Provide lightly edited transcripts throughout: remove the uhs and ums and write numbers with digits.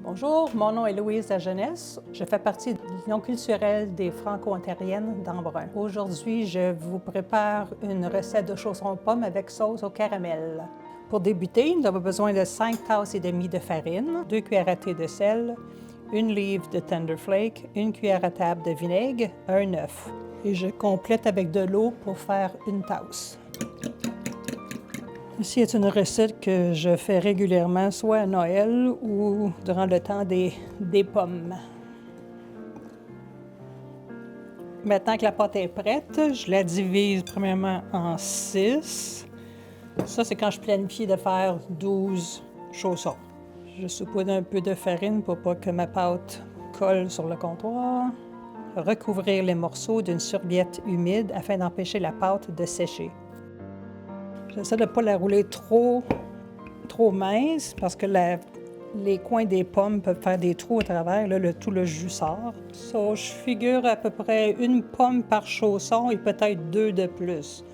Bonjour, mon nom est Louise Lajeunesse. Je fais partie de l'Union culturelle des Franco-ontariennes d'Embrun. Aujourd'hui, je vous prépare une recette de chaussons aux pommes avec sauce au caramel. Pour débuter, nous avons besoin de 5 tasses et demie de farine, 2 cuillères à thé de sel, 1 livre de Tender Flake, 1 cuillère à table de vinaigre, un œuf. Et je complète avec de l'eau pour faire une tasse. Ici est une recette que je fais régulièrement, soit à Noël ou durant le temps des pommes. Maintenant que la pâte est prête, je la divise premièrement en 6. Ça, c'est quand je planifie de faire 12 chaussons. Je saupoudre un peu de farine pour pas que ma pâte colle sur le comptoir. Recouvrir les morceaux d'une serviette humide afin d'empêcher la pâte de sécher. J'essaie de ne pas la rouler trop mince parce que les coins des pommes peuvent faire des trous au travers. Là, tout le jus sort. So, je figure à peu près 1 pomme par chausson et peut-être 2 de plus.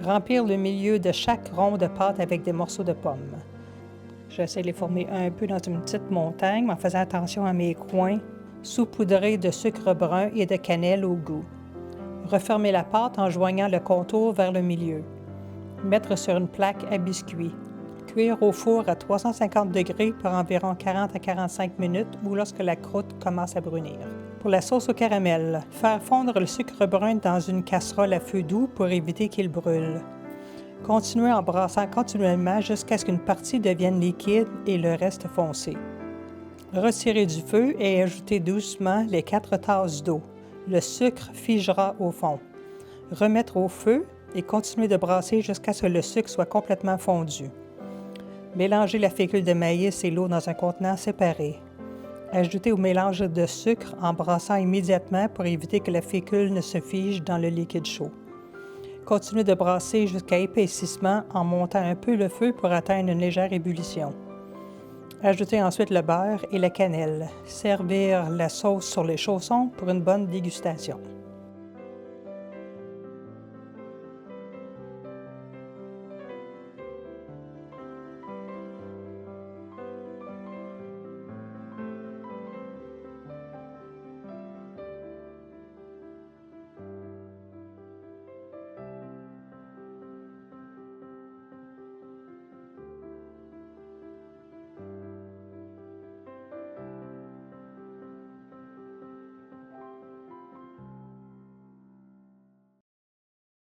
Remplir le milieu de chaque rond de pâte avec des morceaux de pommes. J'essaie de les former un peu dans une petite montagne, mais en faisant attention à mes coins. Saupoudrer de sucre brun et de cannelle au goût. Refermer la pâte en joignant le contour vers le milieu. Mettre sur une plaque à biscuits. Cuire au four à 350 degrés pour environ 40 à 45 minutes ou lorsque la croûte commence à brunir. Pour la sauce au caramel, faire fondre le sucre brun dans une casserole à feu doux pour éviter qu'il brûle. Continuez en brassant continuellement jusqu'à ce qu'une partie devienne liquide et le reste foncé. Retirer du feu et ajouter doucement les 4 tasses d'eau. Le sucre figera au fond. Remettre au feu et continuer de brasser jusqu'à ce que le sucre soit complètement fondu. Mélangez la fécule de maïs et l'eau dans un contenant séparé. Ajoutez au mélange de sucre en brassant immédiatement pour éviter que la fécule ne se fige dans le liquide chaud. Continuez de brasser jusqu'à épaississement en montant un peu le feu pour atteindre une légère ébullition. Ajoutez ensuite le beurre et la cannelle. Servir la sauce sur les chaussons pour une bonne dégustation.